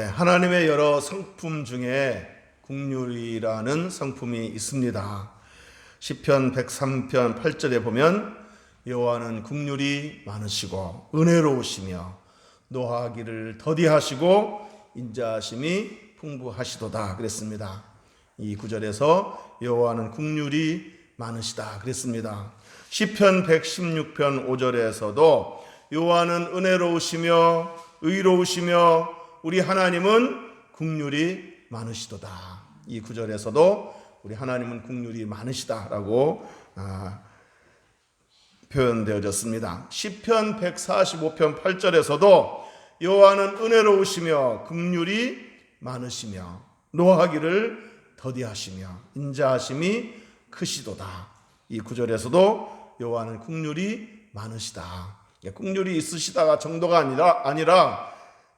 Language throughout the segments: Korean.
하나님의 여러 성품 중에 긍휼이라는 성품이 있습니다. 시편 103편 8절에 보면 여호와는 긍휼이 많으시고 은혜로우시며 노하기를 더디하시고 인자하심이 풍부하시도다 그랬습니다. 이 구절에서 여호와는 긍휼이 많으시다 그랬습니다. 시편 116편 5절에서도 여호와는 은혜로우시며 의로우시며 우리 하나님은 긍휼이 많으시도다. 이 구절에서도 우리 하나님은 긍휼이 많으시다라고 표현되어졌습니다. 시편 145편 8절에서도 여호와는 은혜로우시며 긍휼이 많으시며 노하기를 더디하시며 인자하심이 크시도다. 이 구절에서도 여호와는 긍휼이 많으시다. 긍휼이 있으시다가 정도가 아니라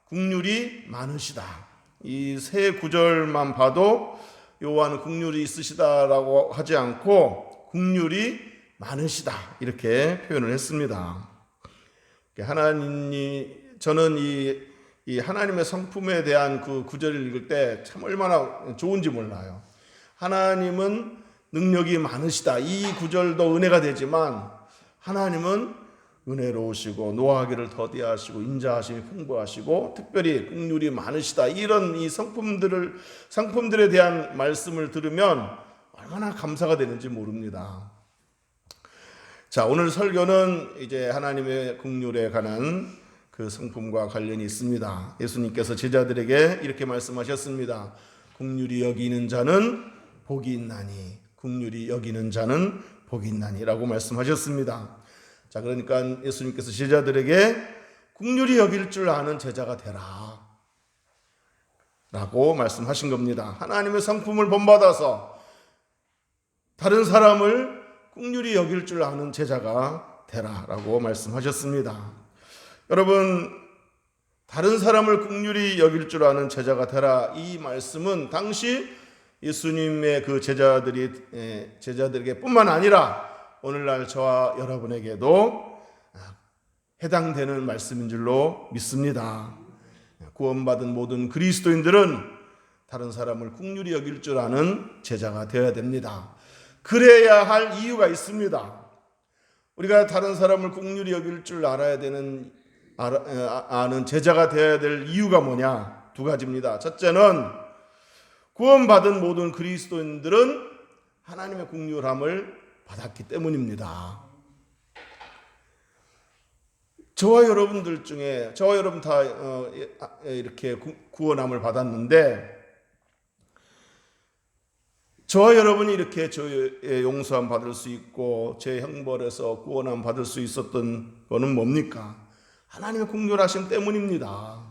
긍휼이 많으시다. 이 세 구절만 봐도 여호와는 긍휼이 있으시다라고 하지 않고 긍휼이 많으시다 이렇게 표현을 했습니다. 저는 이 하나님의 성품에 대한 그 구절을 읽을 때 참 얼마나 좋은지 몰라요. 하나님은 능력이 많으시다. 이 구절도 은혜가 되지만 하나님은 은혜로우시고 노하기를 더디하시고 인자하심이 풍부하시고 특별히 긍휼이 많으시다. 이런 이 성품들에 대한 말씀을 들으면 얼마나 감사가 되는지 모릅니다. 자, 오늘 설교는 이제 하나님의 긍휼에 관한 그 성품과 관련이 있습니다. 예수님께서 제자들에게 이렇게 말씀하셨습니다. 긍휼히 여기는 자는 복이 있나니, 긍휼히 여기는 자는 복이 있나니라고 말씀하셨습니다. 자, 그러니까 예수님께서 제자들에게 긍휼히 여길 줄 아는 제자가 되라 라고 말씀하신 겁니다. 하나님의 성품을 본받아서 다른 사람을 긍휼히 여길 줄 아는 제자가 되라 라고 말씀하셨습니다. 여러분, 다른 사람을 긍휼히 여길 줄 아는 제자가 되라, 이 말씀은 당시 예수님의 그 제자들에게 뿐만 아니라 오늘날 저와 여러분에게도 해당되는 말씀인 줄로 믿습니다. 구원받은 모든 그리스도인들은 다른 사람을 긍휼히 여길 줄 아는 제자가 되어야 됩니다. 그래야 할 이유가 있습니다. 우리가 다른 사람을 긍휼히 여길 줄 아는 제자가 되어야 될 이유가 뭐냐? 두 가지입니다. 첫째는 구원받은 모든 그리스도인들은 하나님의 긍휼함을 받았기 때문입니다. 저와 여러분 다 이렇게 구원함을 받았는데, 저와 여러분이 이렇게 저의 용서함 받을 수 있고 제 형벌에서 구원함 받을 수 있었던 것은 뭡니까? 하나님의 긍휼하심 때문입니다.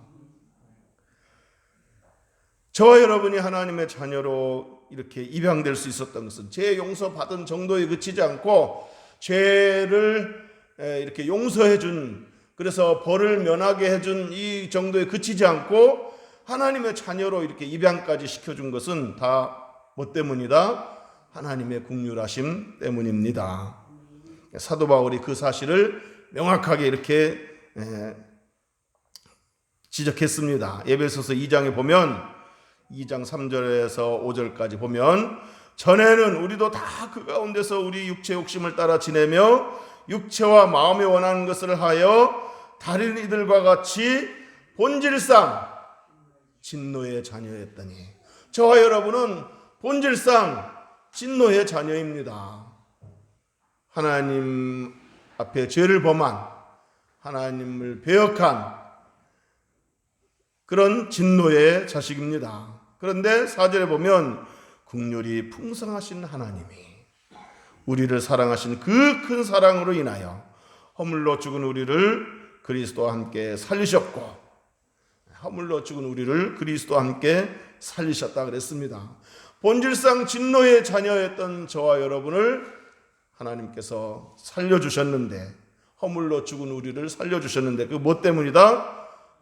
저와 여러분이 하나님의 자녀로 이렇게 입양될 수 있었던 것은 죄 용서받은 정도에 그치지 않고 죄를 이렇게 용서해준, 그래서 벌을 면하게 해준 이 정도에 그치지 않고 하나님의 자녀로 이렇게 입양까지 시켜준 것은 다 뭐 때문이다? 하나님의 긍휼하심 때문입니다. 사도 바울이 그 사실을 명확하게 이렇게 지적했습니다. 에베소서 2장에 보면 2장 3절에서 5절까지 보면 전에는 우리도 다 그 가운데서 우리 육체 욕심을 따라 지내며 육체와 마음에 원하는 것을 하여 다른 이들과 같이 본질상 진노의 자녀였더니, 저와 여러분은 본질상 진노의 자녀입니다. 하나님 앞에 죄를 범한, 하나님을 배역한 그런 진노의 자식입니다. 그런데 4절에 보면 긍휼이 풍성하신 하나님이 우리를 사랑하신 그 큰 사랑으로 인하여 허물로 죽은 우리를 그리스도와 함께 살리셨고, 허물로 죽은 우리를 그리스도와 함께 살리셨다 그랬습니다. 본질상 진노의 자녀였던 저와 여러분을 하나님께서 살려주셨는데, 허물로 죽은 우리를 살려주셨는데, 그 뭐 때문이다?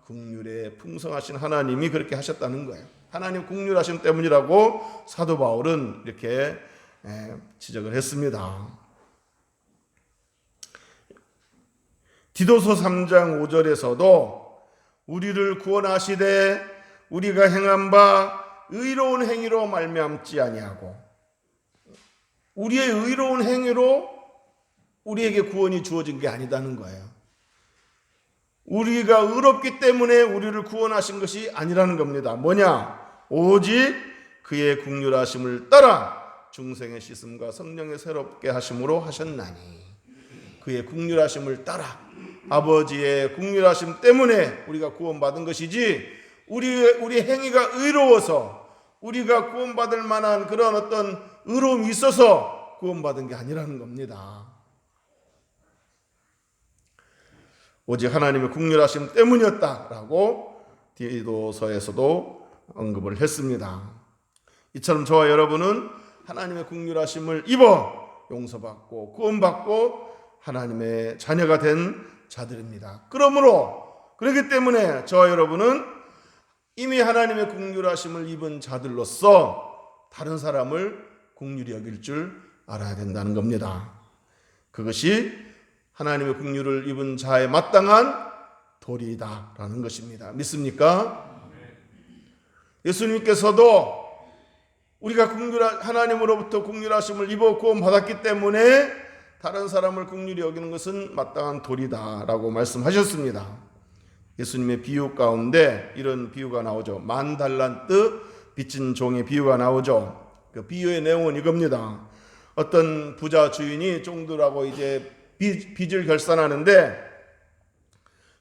긍휼에 풍성하신 하나님이 그렇게 하셨다는 거예요. 하나님 긍휼하심 때문이라고 사도 바울은 이렇게 지적을 했습니다. 디도서 3장 5절에서도 우리를 구원하시되 우리가 행한 바 의로운 행위로 말미암지 아니하고 우리의 의로운 행위로 우리에게 구원이 주어진 게 아니다는 거예요. 우리가 의롭기 때문에 우리를 구원하신 것이 아니라는 겁니다. 뭐냐? 오직 그의 긍휼하심을 따라 중생의 씻음과 성령의 새롭게 하심으로 하셨나니. 그의 긍휼하심을 따라 아버지의 긍휼하심 때문에 우리가 구원받은 것이지 우리 행위가 의로워서 우리가 구원받을 만한 그런 어떤 의로움이 있어서 구원받은 게 아니라는 겁니다. 오직 하나님의 긍휼하심 때문이었다라고 디도서에서도 언급을 했습니다. 이처럼 저와 여러분은 하나님의 긍휼하심을 입어 용서받고 구원받고 하나님의 자녀가 된 자들입니다. 그렇기 때문에 저와 여러분은 이미 하나님의 긍휼하심을 입은 자들로서 다른 사람을 긍휼히 여길 줄 알아야 된다는 겁니다. 그것이 하나님의 긍휼을 입은 자의 마땅한 도리다라는 것입니다. 믿습니까? 예수님께서도 우리가 하나님으로부터 긍휼하심을 입어 구원받았기 때문에 다른 사람을 긍휼히 여기는 것은 마땅한 도리다라고 말씀하셨습니다. 예수님의 비유 가운데 이런 비유가 나오죠. 10,000달란트 빚진 종의 비유가 나오죠. 그 비유의 내용은 이겁니다. 어떤 부자 주인이 종들하고 이제 빚을 결산하는데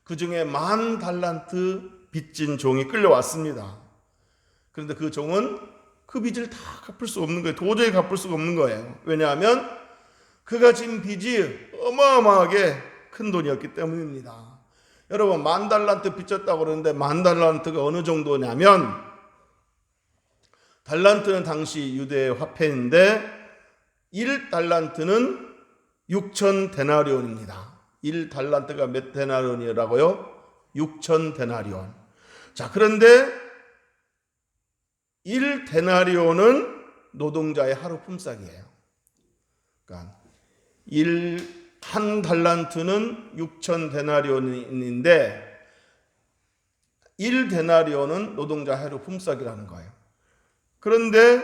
그 중에 10,000달란트 빚진 종이 끌려왔습니다. 그런데 그 종은 그 빚을 다 갚을 수 없는 거예요. 도저히 갚을 수가 없는 거예요. 왜냐하면 그가 진 빚이 어마어마하게 큰 돈이었기 때문입니다. 여러분 10,000달란트 빚졌다고 그러는데 10,000달란트가 어느 정도냐면 달란트는 당시 유대 화폐인데 1달란트는 6,000데나리온입니다. 1달란트가 몇 데나리온이라고요? 6,000데나리온. 자, 그런데 1데나리온은 노동자의 하루 품삯이에요. 그러니까 한 달란트는 6,000데나리온인데 1데나리온은 노동자 하루 품삯이라는 거예요. 그런데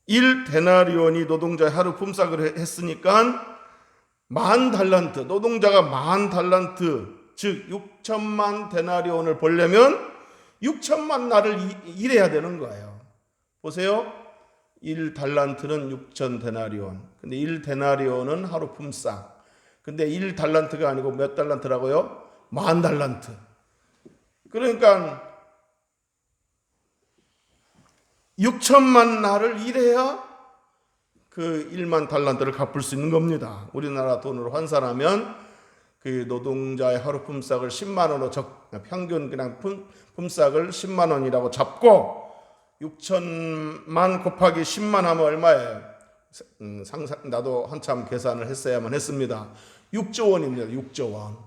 1데나리온이 노동자의 하루 품삯을 했으니까 10,000달란트, 노동자가 10,000달란트, 즉 6천만 데나리온을 벌려면 6천만 날을 일해야 되는 거예요. 보세요. 1달란트는 6,000데나리온. 근데 1데나리온은 하루 품삯. 근데 1달란트가 아니고 몇 달란트라고요? 10,000달란트. 그러니까 6천만 날을 일해야 그 1만 달란트를 갚을 수 있는 겁니다. 우리나라 돈으로 환산하면 그 노동자의 하루 품삯을 10만 원으로 평균 그냥 품삯을 10만 원이라고 잡고 6천만 곱하기 10만 하면 얼마예요? 나도 한참 계산을 했어야만 했습니다. 6조 원입니다. 6조 원.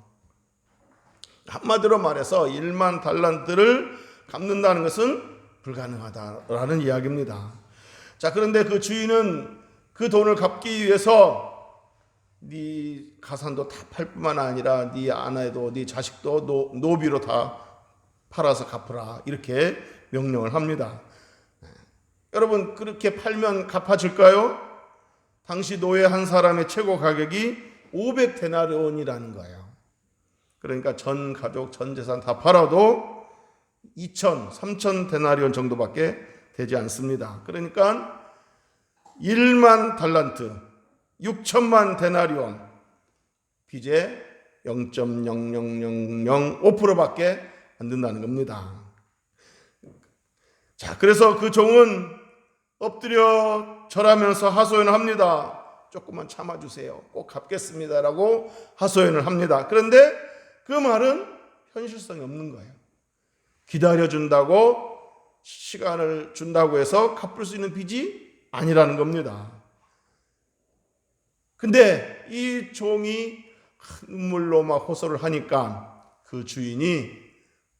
한마디로 말해서 1만 달란트를 갚는다는 것은 불가능하다라는 이야기입니다. 자, 그런데 그 주인은 그 돈을 갚기 위해서 네 가산도 다 팔 뿐만 아니라 네 아내도 네 자식도 노비로 다 팔아서 갚으라 이렇게 명령을 합니다. 여러분 그렇게 팔면 갚아질까요? 당시 노예 한 사람의 최고 가격이 500데나리온이라는 거예요. 그러니까 전 가족 전 재산 다 팔아도 2,000, 3,000데나리온 정도밖에 되지 않습니다. 그러니까 1만 달란트, 6천만 데나리온, 빚의 0.00005%밖에 안 된다는 겁니다. 자, 그래서 그 종은 엎드려 절하면서 하소연을 합니다. 조금만 참아주세요. 꼭 갚겠습니다라고 하소연을 합니다. 그런데 그 말은 현실성이 없는 거예요. 기다려준다고 시간을 준다고 해서 갚을 수 있는 빚이 아니라는 겁니다. 근데 이 종이 눈물로 막 호소를 하니까 그 주인이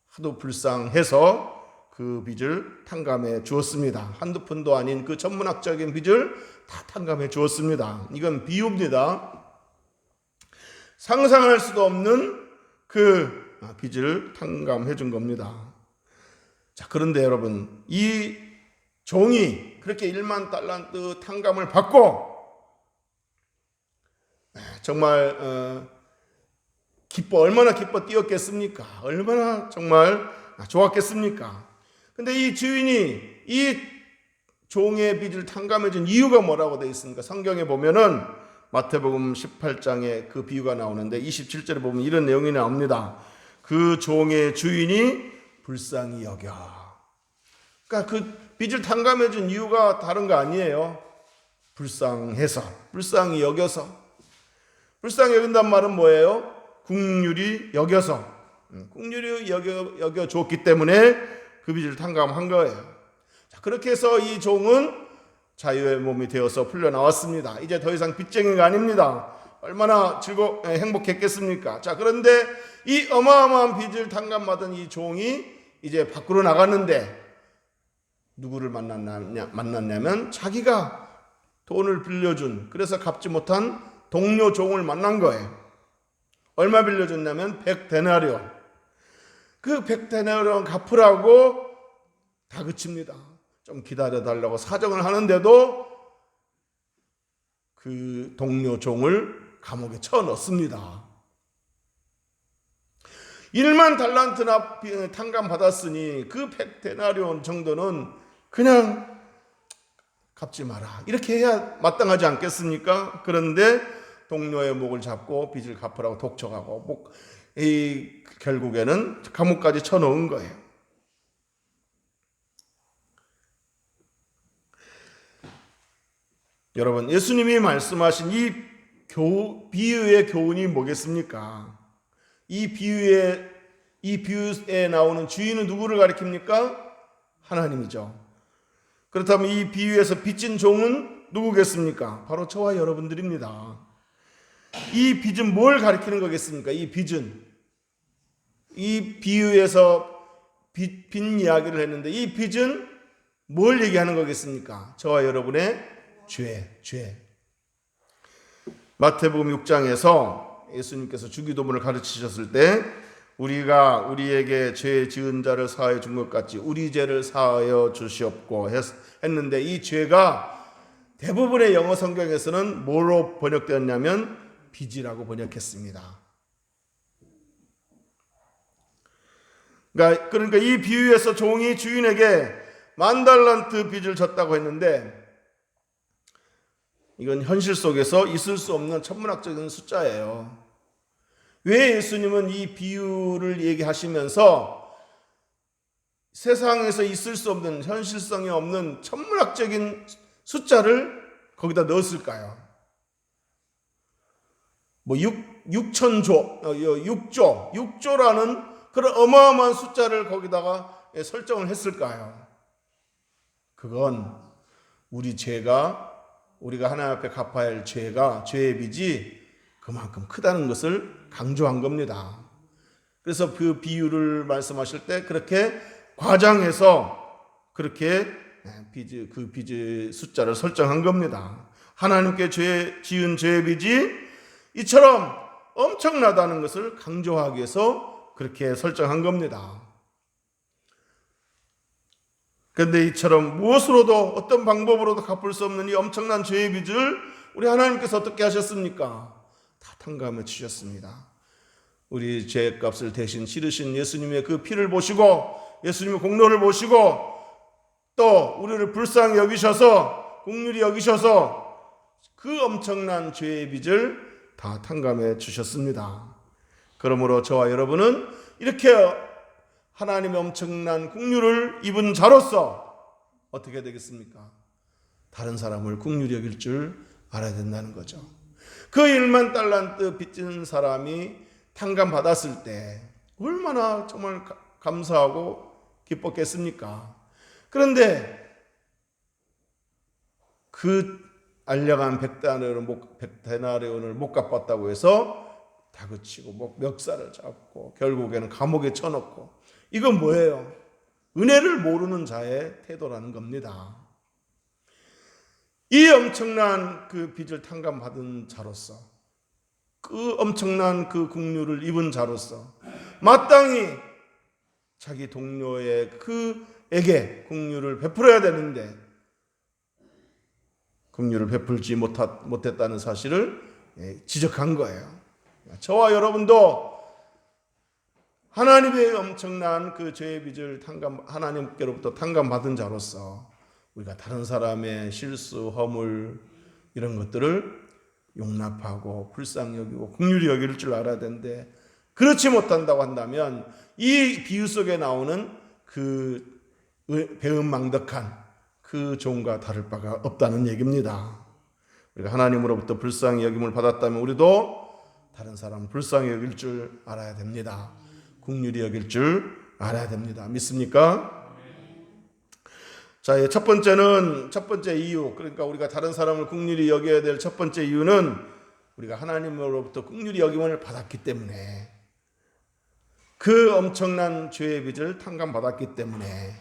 하도 불쌍해서 그 빚을 탕감해 주었습니다. 한두 푼도 아닌 그 천문학적인 빚을 다 탕감해 주었습니다. 이건 비유입니다. 상상할 수도 없는 그 빚을 탕감해 준 겁니다. 자, 그런데 여러분, 이 종이 그렇게 1만 달란트 탕감을 받고 정말 얼마나 기뻐 뛰었겠습니까? 얼마나 정말 좋았겠습니까? 근데 이 주인이 이 종의 빚을 탕감해 준 이유가 뭐라고 되어 있습니까? 성경에 보면은 마태복음 18장에 그 비유가 나오는데 27절에 보면 이런 내용이 나옵니다. 그 종의 주인이 불쌍히 여겨. 그러니까 그 빚을 탕감해 준 이유가 다른 거 아니에요. 불쌍해서, 불쌍히 여겨서. 불쌍히 여긴단 말은 뭐예요? 긍휼히 여겨서, 긍휼히 여겨 줬기 때문에 그 빚을 탕감한 거예요. 자, 그렇게 해서 이 종은 자유의 몸이 되어서 풀려 나왔습니다. 이제 더 이상 빚쟁이가 아닙니다. 얼마나 행복했겠습니까? 자, 그런데 이 어마어마한 빚을 탕감받은 이 종이 이제 밖으로 나갔는데 누구를 만났냐면 자기가 돈을 빌려준, 그래서 갚지 못한 동료 종을 만난 거예요. 얼마 빌려줬냐면 100데나리온. 그 100데나리온 갚으라고 다그칩니다. 좀 기다려달라고 사정을 하는데도 그 동료 종을 감옥에 쳐넣습니다. 1만 달란트나 탕감 받았으니 그 100데나리온 정도는 그냥 갚지 마라, 이렇게 해야 마땅하지 않겠습니까? 그런데 동료의 목을 잡고 빚을 갚으라고 독촉하고 결국에는 감옥까지 쳐놓은 거예요. 여러분, 예수님이 말씀하신 이 비유의 교훈이 뭐겠습니까? 이 비유에 나오는 주인은 누구를 가리킵니까? 하나님이죠. 그렇다면 이 비유에서 빚진 종은 누구겠습니까? 바로 저와 여러분들입니다. 이 빚은 뭘 가리키는 거겠습니까? 이 빚은, 이 비유에서 빚 이야기를 했는데 이 빚은 뭘 얘기하는 거겠습니까? 저와 여러분의 죄. 마태복음 6장에서 예수님께서 주기도문을 가르치셨을 때 우리가 우리에게 죄 지은 자를 사하여 준 것 같이 우리 죄를 사하여 주시옵고 했는데, 이 죄가 대부분의 영어 성경에서는 뭐로 번역되었냐면 빚이라고 번역했습니다. 그러니까 이 비유에서 종이 주인에게 10,000달란트 빚을 졌다고 했는데 이건 현실 속에서 있을 수 없는 천문학적인 숫자예요. 왜 예수님은 이 비유를 얘기하시면서 세상에서 있을 수 없는, 현실성이 없는 천문학적인 숫자를 거기다 넣었을까요? 6조라는 그런 어마어마한 숫자를 거기다가 설정을 했을까요? 그건 우리가 하나님 앞에 갚아야 할 죄의 빚이 그만큼 크다는 것을 강조한 겁니다. 그래서 그 비유를 말씀하실 때 그렇게 과장해서 그렇게 그 빚의 숫자를 설정한 겁니다. 하나님께 지은 죄의 빚이 이처럼 엄청나다는 것을 강조하기 위해서 그렇게 설정한 겁니다. 그런데 이처럼 무엇으로도, 어떤 방법으로도 갚을 수 없는 이 엄청난 죄의 빚을 우리 하나님께서 어떻게 하셨습니까? 다 탕감해 주셨습니다. 우리 죄값을 대신 치르신 예수님의 그 피를 보시고, 예수님의 공로를 보시고, 또 우리를 불쌍히 여기셔서, 긍휼히 여기셔서 그 엄청난 죄의 빚을 다 탕감해 주셨습니다. 그러므로 저와 여러분은 이렇게 하나님의 엄청난 긍휼을 입은 자로서 어떻게 되겠습니까? 다른 사람을 긍휼히 여길 줄 알아야 된다는 거죠. 그 1만 달란트 빚진 사람이 탕감받았을 때 얼마나 정말 감사하고 기뻤겠습니까? 그런데 그 알량한 100데나리온을 못 갚았다고 해서 다그치고 멱살을 잡고 결국에는 감옥에 쳐넣고, 이건 뭐예요? 은혜를 모르는 자의 태도라는 겁니다. 이 엄청난 그 빚을 탕감받은 자로서 그 엄청난 그 긍휼을 입은 자로서 마땅히 자기 동료의 그에게 긍휼을 베풀어야 되는데 긍휼을 베풀지 못했다는 사실을 지적한 거예요. 저와 여러분도 하나님의 엄청난 그 죄의 빚을 하나님께로부터 탕감받은 자로서 우리가 다른 사람의 실수, 허물 이런 것들을 용납하고 불쌍히 여기고 긍휼히 여길 줄 알아야 되는데 그렇지 못한다고 한다면 이 비유 속에 나오는 그 배은망덕한 그 종과 다를 바가 없다는 얘기입니다. 우리가 하나님으로부터 불쌍히 여김을 받았다면 우리도 다른 사람 불쌍히 여길 줄 알아야 됩니다. 긍휼히 여길 줄 알아야 됩니다. 믿습니까? 자, 첫 번째 이유, 그러니까 우리가 다른 사람을 긍휼히 여겨야 될 첫 번째 이유는 우리가 하나님으로부터 긍휼히 여김을 받았기 때문에 그 엄청난 죄의 빚을 탕감받았기 때문에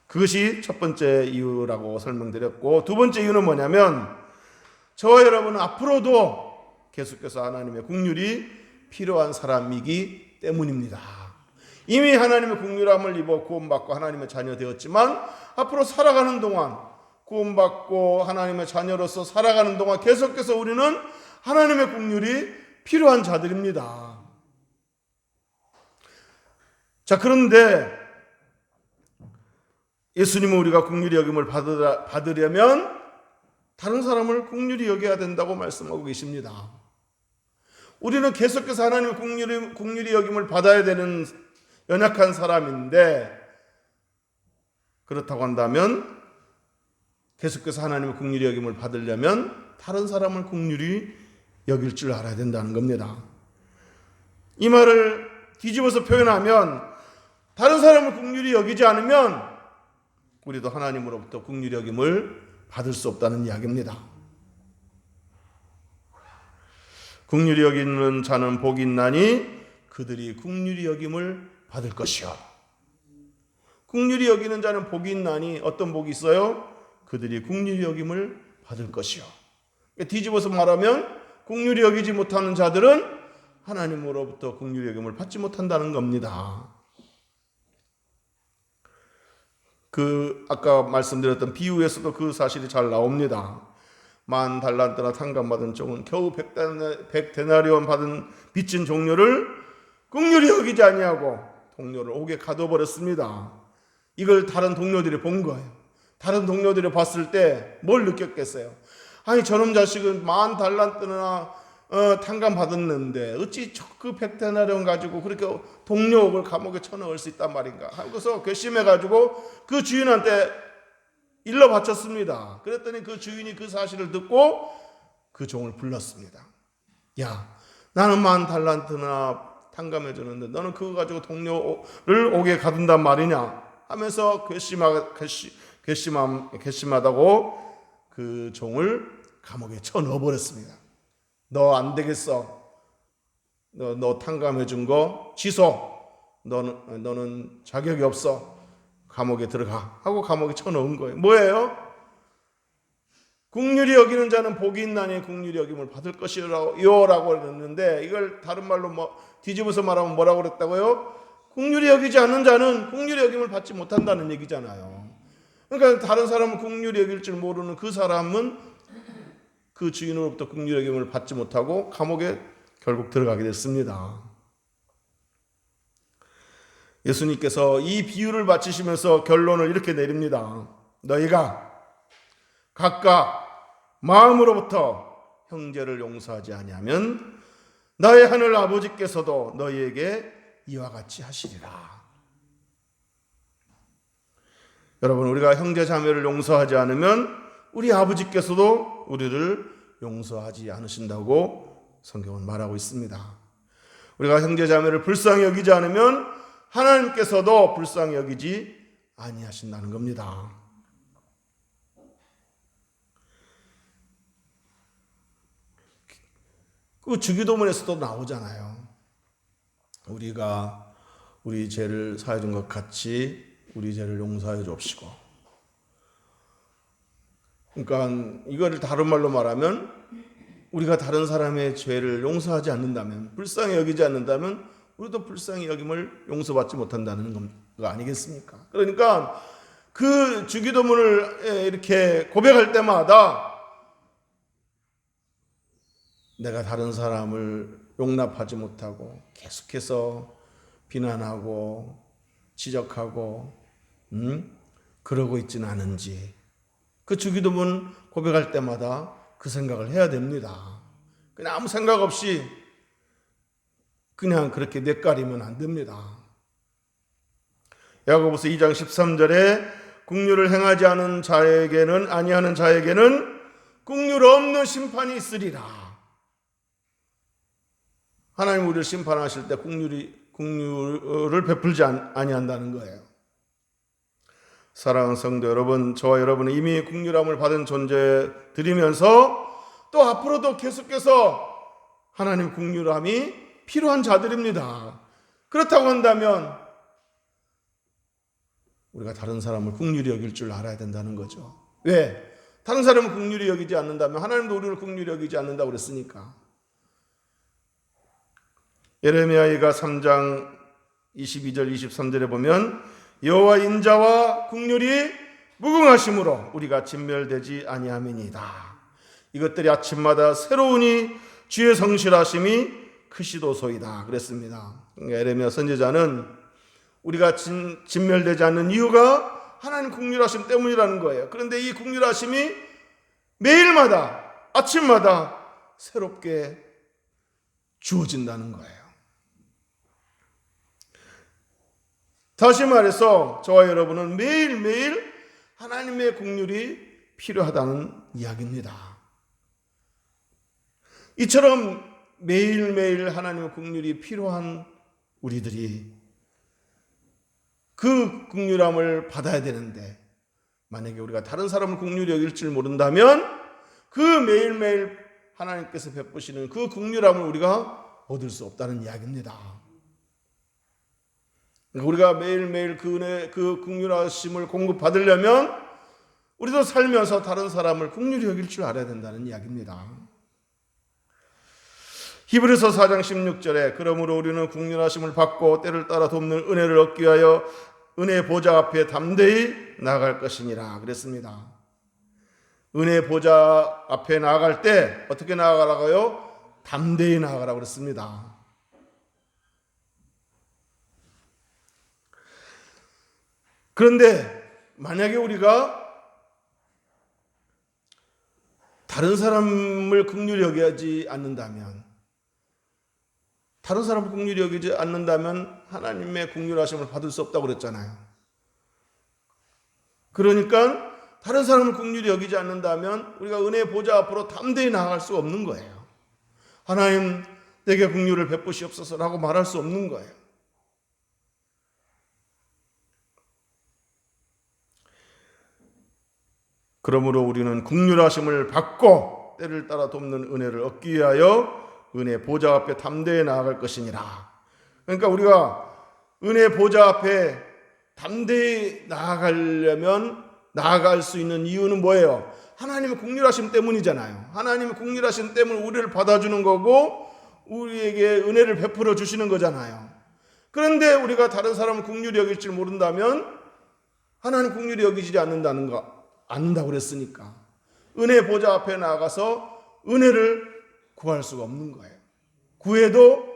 그것이 첫 번째 이유라고 설명드렸고 두 번째 이유는 뭐냐면 저와 여러분은 앞으로도 계속해서 하나님의 긍휼이 필요한 사람이기 때문입니다. 이미 하나님의 긍휼함을 입어 구원받고 하나님의 자녀 되었지만 앞으로 살아가는 동안 구원받고 하나님의 자녀로서 살아가는 동안 계속해서 우리는 하나님의 긍휼이 필요한 자들입니다. 자, 그런데 예수님은 우리가 긍휼히 여김을 받으려면 다른 사람을 긍휼히 여겨야 된다고 말씀하고 계십니다. 우리는 계속해서 하나님의 긍휼히 여김을 받아야 되는 연약한 사람인데 그렇다고 한다면 계속해서 하나님의 긍휼히 여김을 받으려면 다른 사람을 긍휼히 여길 줄 알아야 된다는 겁니다. 이 말을 뒤집어서 표현하면 다른 사람을 긍휼히 여기지 않으면 우리도 하나님으로부터 긍휼히 여김을 받을 수 없다는 이야기입니다. 긍휼히 여기는 자는 복이 있나니 그들이 긍휼히 여김을 받을 것이요. 긍휼히 여기는 자는 복이 있나니 어떤 복이 있어요? 그들이 긍휼히 여김을 받을 것이요. 뒤집어서 말하면 긍휼히 여기지 못하는 자들은 하나님으로부터 긍휼히 여김을 받지 못한다는 겁니다. 아까 말씀드렸던 비유에서도 그 사실이 잘 나옵니다. 10,000달란트나 탕감받은 종은 겨우 100데나리온 받은 빚진 종료를 긍휼히 여기지 아니하고 동료를 옥에 가둬버렸습니다. 이걸 다른 동료들이 본 거예요. 다른 동료들이 봤을 때 뭘 느꼈겠어요? 아니 저놈 자식은 10,000달란트나 탕감 받았는데 어찌 그 100데나리온 가지고 그렇게 동료옥을 감옥에 쳐넣을 수 있단 말인가 하고서 괘씸해가지고 그 주인한테 일러 바쳤습니다. 그랬더니 그 주인이 그 사실을 듣고 그 종을 불렀습니다. 야, 나는 10,000달란트나 탕감해주는데 너는 그거 가지고 동료를 옥에 가둔단 말이냐 하면서 괘씸하다고 그 종을 감옥에 쳐넣어버렸습니다. 너 안 되겠어. 너 탕감해준 거 취소. 너는 자격이 없어. 감옥에 들어가. 하고 감옥에 쳐넣은 거예요. 뭐예요? 긍휼히 여기는 자는 복이 있나니 긍휼히 여김을 받을 것이요라고 했는데 이걸 다른 말로 뒤집어서 말하면 뭐라고 그랬다고요? 긍휼히 여기지 않는 자는 긍휼히 여김을 받지 못한다는 얘기잖아요. 그러니까 다른 사람은 긍휼히 여길 줄 모르는 그 사람은 그 주인으로부터 긍휼히 여김을 받지 못하고 감옥에 결국 들어가게 됐습니다. 예수님께서 이 비유를 마치시면서 결론을 이렇게 내립니다. 너희가 각각 마음으로부터 형제를 용서하지 아니하면 너의 하늘 아버지께서도 너희에게 이와 같이 하시리라. 여러분, 우리가 형제 자매를 용서하지 않으면 우리 아버지께서도 우리를 용서하지 않으신다고 성경은 말하고 있습니다. 우리가 형제 자매를 불쌍히 여기지 않으면 하나님께서도 불쌍히 여기지 아니하신다는 겁니다. 그 주기도문에서도 나오잖아요. 우리가 우리 죄를 사해 준 것 같이 우리 죄를 용서하여 주옵시고. 그러니까 이거를 다른 말로 말하면 우리가 다른 사람의 죄를 용서하지 않는다면, 불쌍히 여기지 않는다면 우리도 불쌍히 여김을 용서받지 못한다는 거 아니겠습니까? 그러니까 그 주기도문을 이렇게 고백할 때마다 내가 다른 사람을 용납하지 못하고 계속해서 비난하고 지적하고 그러고 있지는 않은지, 그 주기도문 고백할 때마다 그 생각을 해야 됩니다. 그냥 아무 생각 없이 그냥 그렇게 뇌까리면 안 됩니다. 야고보서 2장 13절에 긍휼을 행하지 않은 자에게는, 아니하는 자에게는 긍휼 없는 심판이 있으리라. 하나님 우리를 심판하실 때 긍휼을 베풀지 아니한다는 거예요. 사랑하는 성도 여러분, 저와 여러분은 이미 긍휼함을 받은 존재들이면서 또 앞으로도 계속해서 하나님 긍휼함이 필요한 자들입니다. 그렇다고 한다면 우리가 다른 사람을 긍휼히 여길 줄 알아야 된다는 거죠. 왜? 다른 사람을 긍휼히 여기지 않는다면 하나님도 우리를 긍휼히 여기지 않는다고 그랬으니까. 예레미야가 3장 22절 23절에 보면 여호와 인자와 긍휼이 무궁하심으로 우리가 진멸되지 아니함이니이다. 이것들이 아침마다 새로우니 주의 성실하심이 크시도소이다 그랬습니다. 그러니까 예레미야 선지자는 우리가 진멸되지 않는 이유가 하나님 긍휼하심 때문이라는 거예요. 그런데 이 긍휼하심이 매일마다 아침마다 새롭게 주어진다는 거예요. 다시 말해서 저와 여러분은 매일매일 하나님의 긍휼이 필요하다는 이야기입니다. 이처럼 매일매일 하나님의 긍휼이 필요한 우리들이 그 긍휼함을 받아야 되는데, 만약에 우리가 다른 사람을 긍휼히 여길 줄 모른다면 그 매일매일 하나님께서 베푸시는 그 긍휼함을 우리가 얻을 수 없다는 이야기입니다. 우리가 매일매일 그 은혜, 그 긍휼하심을 공급받으려면 우리도 살면서 다른 사람을 긍휼히 여길 줄 알아야 된다는 이야기입니다. 히브리서 4장 16절에 그러므로 우리는 긍휼하심을 받고 때를 따라 돕는 은혜를 얻기 위하여 은혜 보좌 앞에 담대히 나아갈 것이니라 그랬습니다. 은혜 보좌 앞에 나아갈 때 어떻게 나아가라고요? 담대히 나아가라고 그랬습니다. 그런데 만약에 우리가 다른 사람을 긍휼히 여기지 않는다면, 다른 사람을 긍휼히 여기지 않는다면 하나님의 긍휼하심을 받을 수 없다고 그랬잖아요. 그러니까 다른 사람을 긍휼히 여기지 않는다면 우리가 은혜 보좌 앞으로 담대히 나아갈 수 없는 거예요. 하나님 내게 긍휼을 베푸시옵소서라고 말할 수 없는 거예요. 그러므로 우리는 긍휼하심을 받고 때를 따라 돕는 은혜를 얻기 위하여 은혜 보좌 앞에 담대히 나아갈 것이니라. 그러니까 우리가 은혜 보좌 앞에 담대히 나아가려면 나아갈 수 있는 이유는 뭐예요? 하나님의 긍휼하심 때문이잖아요. 하나님의 긍휼하심 때문에 우리를 받아주는 거고 우리에게 은혜를 베풀어 주시는 거잖아요. 그런데 우리가 다른 사람을 긍휼히 여길 줄 모른다면 하나님 긍휼히 여기지 않는다고 그랬으니까 은혜 보좌 앞에 나아가서 은혜를 구할 수가 없는 거예요. 구해도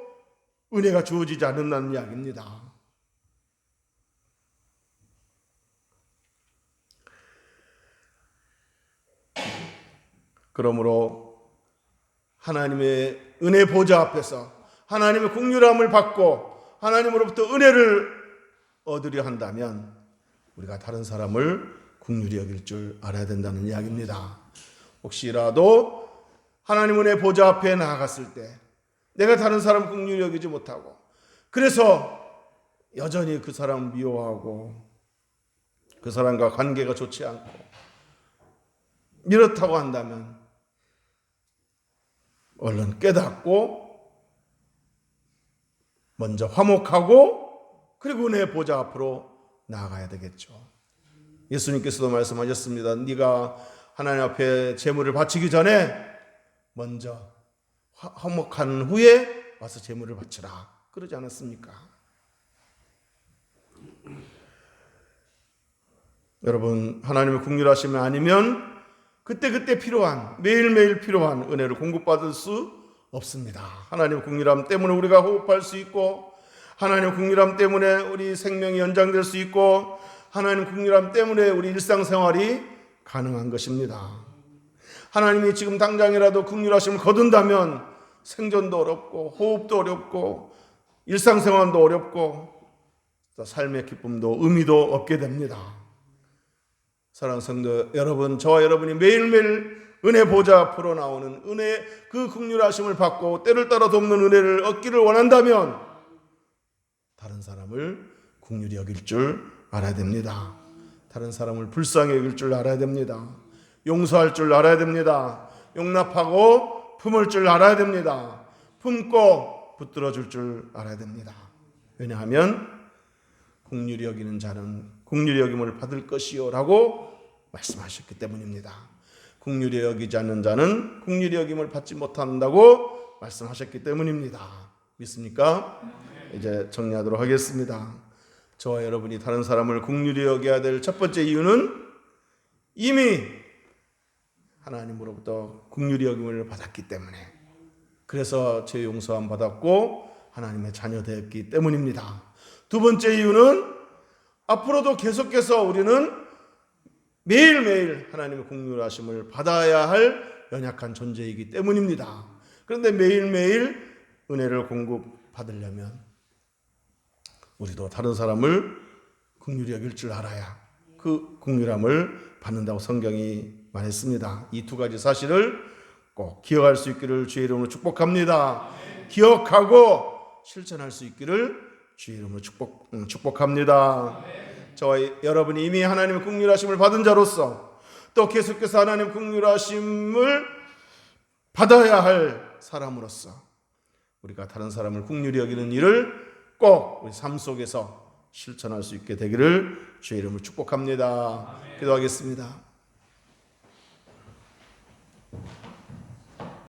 은혜가 주어지지 않는다는 이야기입니다. 그러므로 하나님의 은혜 보좌 앞에서 하나님의 긍휼함을 받고 하나님으로부터 은혜를 얻으려 한다면 우리가 다른 사람을 긍휼히 여길 줄 알아야 된다는 이야기입니다. 혹시라도 하나님 은혜 보좌 앞에 나아갔을 때 내가 다른 사람을 긍휼히 여기지 못하고 그래서 여전히 그 사람을 미워하고 그 사람과 관계가 좋지 않고 이렇다고 한다면 얼른 깨닫고 먼저 화목하고 그리고 은혜 보좌 앞으로 나아가야 되겠죠. 예수님께서도 말씀하셨습니다. 네가 하나님 앞에 제물을 바치기 전에 먼저 화목한 후에 와서 제물을 바치라. 그러지 않았습니까? 여러분, 하나님의 긍휼하심이 아니면 그때그때 필요한, 매일매일 필요한 은혜를 공급받을 수 없습니다. 하나님의 긍휼함 때문에 우리가 호흡할 수 있고, 하나님의 긍휼함 때문에 우리 생명이 연장될 수 있고, 하나님의 긍휼함 때문에 우리 일상생활이 가능한 것입니다. 하나님이 지금 당장이라도 긍휼하심을 거둔다면 생존도 어렵고 호흡도 어렵고 일상생활도 어렵고 삶의 기쁨도 의미도 없게 됩니다. 사랑하는 성도 여러분, 저와 여러분이 매일매일 은혜 보좌 앞으로 나오는 은혜, 그 긍휼하심을 받고 때를 따라 돕는 은혜를 얻기를 원한다면 다른 사람을 긍휼히 여길 줄 알아야 됩니다. 다른 사람을 불쌍히 여길 줄 알아야 됩니다. 용서할 줄 알아야 됩니다. 용납하고 품을 줄 알아야 됩니다. 품고 붙들어줄 줄 알아야 됩니다. 왜냐하면 긍휼히 여기는 자는 긍휼히 여김을 받을 것이요 라고 말씀하셨기 때문입니다. 긍휼히 여기지 않는 자는 긍휼히 여김을 받지 못한다고 말씀하셨기 때문입니다. 믿습니까? 이제 정리하도록 하겠습니다. 저와 여러분이 다른 사람을 긍휼히 여겨야 될 첫 번째 이유는 이미 하나님으로부터 긍휼히 여김을 받았기 때문에, 그래서 죄 용서함 받았고 하나님의 자녀 되었기 때문입니다. 두 번째 이유는 앞으로도 계속해서 우리는 매일매일 하나님의 긍휼하심을 받아야 할 연약한 존재이기 때문입니다. 그런데 매일매일 은혜를 공급받으려면 우리도 다른 사람을 긍휼히 여길 줄 알아야 그 긍휼함을 받는다고 성경이 말했습니다. 이 두 가지 사실을 꼭 기억할 수 있기를 주의 이름으로 축복합니다. 기억하고 실천할 수 있기를 주의 이름으로 축복합니다. 저와 여러분이 이미 하나님의 긍휼하심을 받은 자로서 또 계속해서 하나님의 긍휼하심을 받아야 할 사람으로서 우리가 다른 사람을 긍휼히 여기는 일을 꼭 우리 삶 속에서 실천할 수 있게 되기를 주의 이름으로 축복합니다. 기도하겠습니다.